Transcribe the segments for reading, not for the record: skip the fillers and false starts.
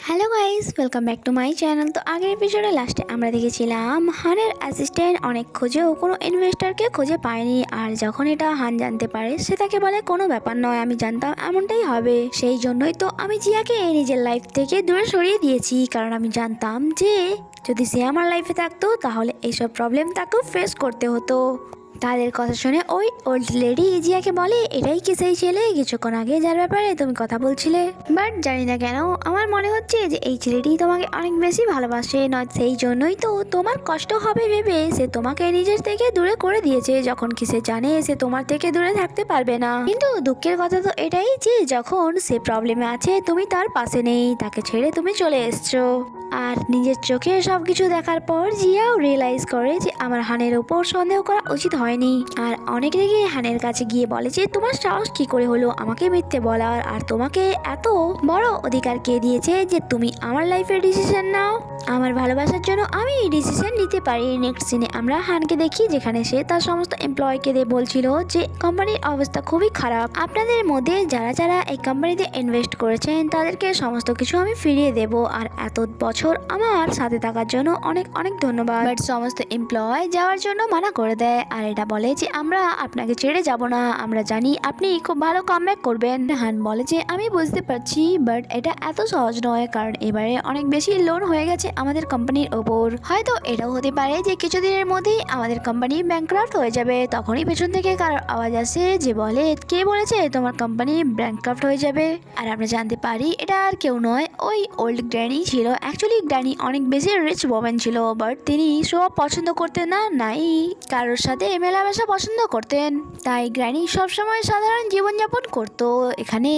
Hello guys, welcome back to my channel. তো আগের এপিসোডে লাস্টে আমরা দেখেছিলাম হানের অ্যাসিস্ট্যান্ট অনেক খোঁজেও কোনো ইনভেস্টরকে খুঁজে পায়নি। আর যখন এটা হান জানতে পারে সে তাকে বলে কোনো ব্যাপার নয়, আমি জানতাম এমনটাই হবে। সেই জন্যই তো আমি জিয়াকে নিজের লাইফ থেকে দূরে সরিয়ে দিয়েছি, কারণ আমি জানতাম যে যদি সে আমার লাইফে থাকতো তাহলে এইসব প্রবলেম তাকেও ফেস করতে হতো। তাদের কথা শুনে ওই ওল্ড লেডি জিয়াকে বলে, এটাই কি সেই ছেলে কিছুক্ষণ আগে যার ব্যাপারে তুমি কথা বলছিলে? বাট জানি না কেন আমার মনে হচ্ছে যে এই ছেলেটি তোমাকে অনেক বেশি ভালোবাসে, নয় সেই জন্যই তো তোমার কষ্ট হবে ভেবে সে তোমাকে নিজের থেকে দূরে করে দিয়েছে, যখন কি সে জানে সে তোমার থেকে দূরে থাকতে পারবে না। কিন্তু দুঃখের কথা তো এটাই যে যখন সে প্রবলেমে আছে তুমি তার পাশে নেই, তাকে ছেড়ে তুমি চলে এসছো। আর নিজের চোখে সবকিছু দেখার পর জিয়াও রিয়েলাইজ করে যে আমার হানের উপর সন্দেহ করা উচিত হয়নি। আর অনেক রেগে হানের কাছে গিয়ে বলে যে তোমার সাহস কি করে হলো আমাকে মিথ্যে বলার, আর তোমাকে এত বড় অধিকার কে দিয়েছে যে তুমি আমার লাইফের ডিসিশন নাও? আমার ভালোবাসার জন্য আমি এই ডিসিশন নিতে পারি। নেক্সট সিনে আমরা হানকে দেখি যেখানে সে তার সমস্ত এমপ্লয়কে বলছিল যে কোম্পানির অবস্থা খুবই খারাপ, আপনাদের মধ্যে যারা যারা এই কোম্পানিতে ইনভেস্ট করেছেন তাদেরকে সমস্ত কিছু আমি ফিরিয়ে দেব, আর এত বছর আমার সাথে থাকার জন্য অনেক অনেক ধন্যবাদ। বাট সমস্ত এমপ্লয় যাওয়ার জন্য মানা করে দেয়, আর এটা বলে যে আমরা আপনাকে ছেড়ে যাব না, আমরা জানি আপনি খুব ভালো কামব্যাক করবেন। হান বলে যে আমি বুঝতে পারছি, বাট এটা এত সহজ নয়, কারণ এবারে অনেক বেশি লোন হয়ে গেছে আমাদের কোম্পানির ওপর। হয়তো এটাও হতে পারে যে কিছুদিনের মধ্যেই আমাদের কোম্পানি ব্যাংকরাফট হয়ে যাবে। তখনই পেছন থেকে কারোর আওয়াজ আসে যে বলে, কে বলেছে তোমার কোম্পানি ব্যাংকরাফট হয়ে যাবে? আর আমরা জানতে পারি এটা আর কেউ নয়, ওই ওল্ড গ্র্যানি ছিল। অ্যাকচুয়ালি গ্র্যানি অনেক বেশি রিচ ওম্যান ছিল, বাট তিনি সব পছন্দ করতেন না, নাই কারোর সাথে মেলামেশা পছন্দ করতেন। তাই গ্র্যানি সবসময় সাধারণ জীবনযাপন করতো। এখানে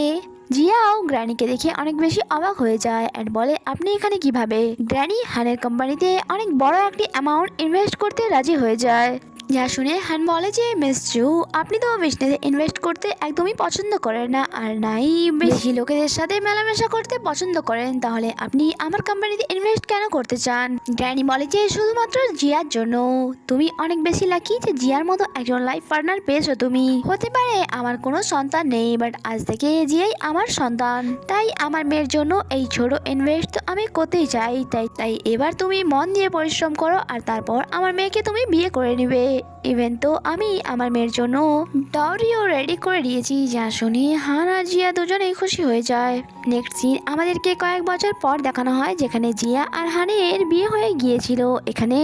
জিয়াও গ্র্যানিকে দেখে অনেক বেশি অবাক হয়ে যায় অ্যান্ড বলে, আপনি এখানে কিভাবে? গ্র্যানি হানের কোম্পানিতে অনেক বড় একটি অ্যামাউন্ট ইনভেস্ট করতে রাজি হয়ে যায়। যা শুনে হান বলে যে মিস জু, আপনি তো বিজনেসে ইনভেস্ট করতে একদমই পছন্দ করেন না, আর নাই বেশি লোকেদের সাথে মেলামেশা করতে পছন্দ করেন, তাহলে আপনি আমার কোম্পানিতে ইনভেস্ট কেন করতে চান? গ্র্যানি বলে যে শুধুমাত্র জিয়ার জন্য, তুমি অনেক বেশি লাকি যে জিয়ার মতো একজন লাইফ পার্টনার পেয়েছো তুমি। হতে পারে আমার কোনো সন্তান নেই, বাট আজ থেকে জিয়াই আমার সন্তান, তাই আমার মেয়ের জন্য এই ছোট ইনভেস্ট আমি করতেই চাই। তাই এবার তুমি মন দিয়ে পরিশ্রম করো, আর তারপর আমার মেয়েকে তুমি বিয়ে করে নেবে। ইভেন তো আমি আমার মেয়ের জন্য ডাউরিও রেডি করে দিয়েছি। যা শুনে হান আর জিয়া দুজনেই খুশি হয়ে যায়। নেক্সট সিন আমাদেরকে কয়েক বছর পর দেখানো হয়, যেখানে জিয়া আর হানের বিয়ে হয়ে গিয়েছিল। এখানে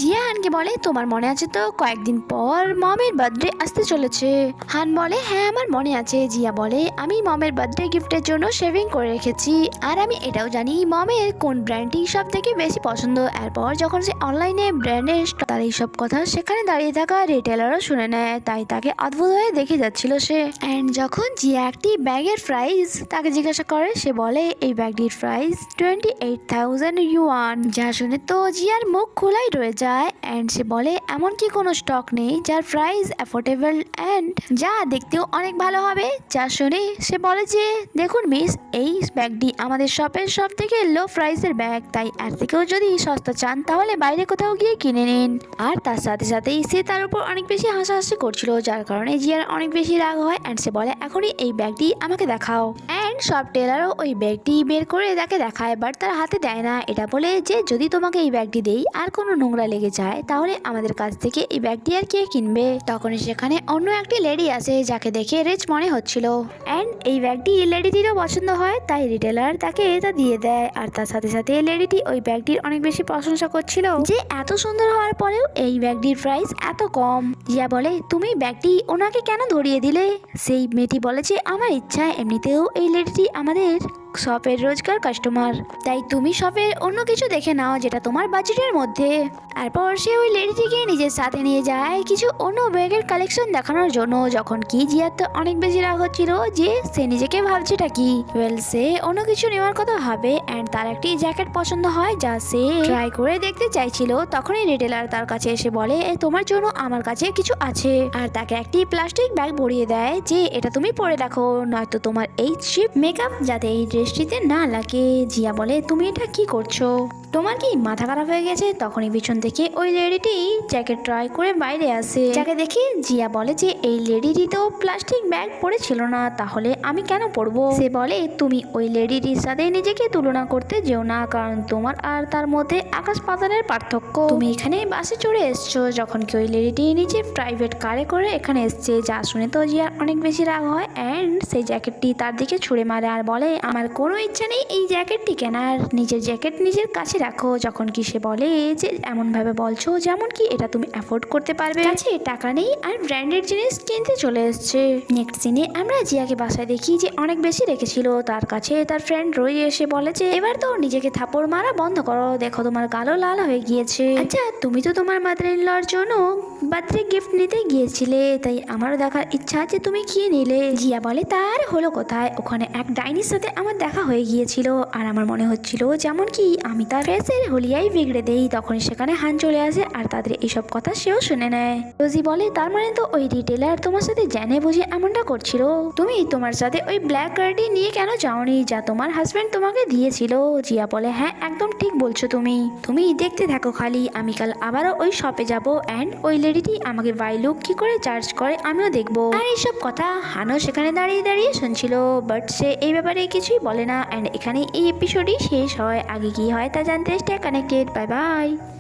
জিয়া হানকে বলে, তোমার মনে আছে তো কয়েকদিন পর মমের বার্থডে আসতে চলেছে? হান বলে, হ্যাঁ আমার মনে আছে। জিয়া বলে, আমি মমের বার্থডে গিফটের জন্য সেভিং করে রেখেছি, আর আমি এটাও জানি মমের কোন ব্র্যান্ডটি সব থেকে বেশি পছন্দ। এরপর যখন সে অনলাইনে ব্র্যান্ডের তার এইসব কথা সেখানে দাঁড়িয়ে থাকা রিটেলারও শুনে নেয়, তাই তাকে অদ্ভুত হয়ে দেখে যাচ্ছিল সে। অ্যান্ড যখন জিয়া একটি ব্যাগের প্রাইস তাকে জিজ্ঞাসা করে, সে বলে এই ব্যাগটির প্রাইস 28,000 ইউয়ান। যা শুনে তো জিয়ার মুখ খোলাই রয়ে যায়, অ্যান্ড সে বলে এমনকি কোনো স্টক নেই যার প্রাইস অ্যাফোর্ডেবল অ্যান্ড যা দেখতেও অনেক ভালো হবে। যা শুনে সে বলে যে দেখুন মিস, এই ব্যাগটি আমাদের শপের সব থেকে লো প্রাইসের ব্যাগ, তাই এর থেকেও যদি সস্তা চান তাহলে বাইরে কোথাও গিয়ে কিনে নিন। আর তার সাথে সাথেই সে তার উপর অনেক বেশি হাসাহাসি করছিল, যার কারণে জিয়ার অনেক বেশি রাগ হয়। অ্যান্ড সে বলে এখনই এই ব্যাগটি আমাকে দেখাও। অ্যান্ড সব টেলারও ওই ব্যাগটি বের করে তাকে দেখায়, বাট তার হাতে দেয় না। এটা বলে যে যদি তোমাকে এই ব্যাগটি দেই আর কোনো নোংরা লেগে যায় তাহলে আমাদের কাছ থেকে এই ব্যাগটি আর কে কিনবে? তখনই সেখানে অন্য একটি লেডি আসে যাকে দেখে রিচ মনে হচ্ছিল, অ্যান্ড এই ব্যাগটি লেডিটিরও পছন্দ হয়, তাই রিটেলার তাকে এটা দিয়ে দেয়। আর তার সাথে সাথে লেডিটি ওই ব্যাগটির অনেক বেশি প্রশংসা করছিল যে এত সুন্দর হওয়ার পরেও এই ব্যাগটির প্রাইস এত কম। জিয়া বলে, তুমি ব্যাগটি ওনাকে কেন ধরিয়ে দিলে? সেই মেয়েটি বলে যে আমার ইচ্ছা, এমনিতেও এই লেডিটি আমাদের শপের রোজকার কাস্টমার, তাই তুমি শপের অন্য কিছু দেখে নাও যেটা তোমার বাজেটের মধ্যে। তারপর সে ওই লেডিটিকে নিজের সাথে নিয়ে যায় কিছু অন্য ব্যাগের কালেকশন দেখানোর জন্য, যখন কি জিয়ার তো অনেক বেশি রাগ হচ্ছিল যে সে নিজেকে ভাবছেটা কি। সে অন্য কিছু নেওয়ার কথা ভাবে, অ্যান্ড তার একটি জ্যাকেট পছন্দ হয় যা সে ট্রাই করে দেখতে চাইছিল। তখনই রিটেলার তার কাছে এসে বলে, তোমার জন্য আমার কাছে কিছু আছে, আর তাকে একটি প্লাস্টিক ব্যাগ ভরিয়ে দেয় যে এটা তুমি পরে রাখো, নয়তো তোমার এই চিপ মেকআপ যাতে এই ড্রেসটিতে না লাগে। জিয়া বলে, তুমি এটা কি করছো? তোমার কি মাথা খারাপ হয়ে গেছে? তখনই পিছন থেকে ওই লেডিটি জ্যাকেট ট্রাই করে বাইরে আসে। যাকে দেখে জিয়া বলে যে এই লেডিটি তো প্লাস্টিক ব্যাগ পরেছিল না, তাহলে আমি কেন পরবো? সে বলে তুমি ওই লেডিটির সাথে নিজেকে তুলনা করতে যেও না, কারণ তোমার আর তার মধ্যে আকাশ পাতালের পার্থক্য। তুমি এখানে বাসে চড়ে এসছো, যখন কি ওই লেডিটি নিজের প্রাইভেট কারে করে এখানে এসছে। যা শুনে তো জিয়ার অনেক বেশি রাগ হয় অ্যান্ড সেই জ্যাকেটটি তার দিকে ছুঁড়ে মারে আর বলে আমার কোনো ইচ্ছা নেই এই জ্যাকেটটি কেনার, নিজের জ্যাকেট নিজের কাছে রাখো। যখন কি সে বলে যে এমন ভাবে বলছো যেমন কি এটা তুমি অ্যাফোর্ড করতে পারবে, কাছে টাকা নেই আর ব্র্যান্ডেড জিনিস কিনতে চলে এসছে। নেক্সট সিনে আমরা জিয়াকে বাসায় দেখি যে অনেক বেশি রেখেছিল, তার কাছে তার ফ্রেন্ড রয়ে এসে বলে যে এবার তো নিজেকে থাপড় মারা বন্ধ করো, দেখো তোমার গালও লাল হয়ে গিয়েছে। আচ্ছা তুমি তো তোমার মাদার ইন লর জন্য বার্থডে গিফট নিতে গিয়েছিলে, তাই আমারও দেখার ইচ্ছা আছে তুমি কি নিলে। জিয়া বলে তার হলো কোথায়, ওখানে এক ডাইনির সাথে আমার দেখা হয়ে গিয়েছিল আর আমার মনে হচ্ছিল যেমন কি আমি তার ফেসের হলিয়াই বিগড়ে দেই। তখন সেখানে হান চলে আসে আর তাদের এইসব কথা সেও শুনে নেয়। রোজি বলে তার মানে তো ওই রিটেলার তোমার সাথে জেনে বুঝে এমনটা করছিল, তুমি তোমার সাথে ওই ব্ল্যাক কার্ডটি নিয়ে কেন যাওনি যা তোমার হাজব্যান্ড তোমাকে দিয়েছিল। জিয়া বলে হ্যাঁ একদম ঠিক বলছো তুমি দেখতে থাকো খালি, আমি কাল আবারও ওই শপে যাবো অ্যান্ড ওই লেডিটি আমাকে বাই লুক কি করে চার্জ করে আমিও দেখবো। আর এইসব কথা হানও সেখানে দাঁড়িয়ে দাঁড়িয়ে শুনছিল, বাট সে এই ব্যাপারে কিছুই বলে না। অ্যান্ড এখানে এই এপিসোডই শেষ হয়। আগে কি হয় তা জানতে স্টে কানেক্টেড। Bye bye.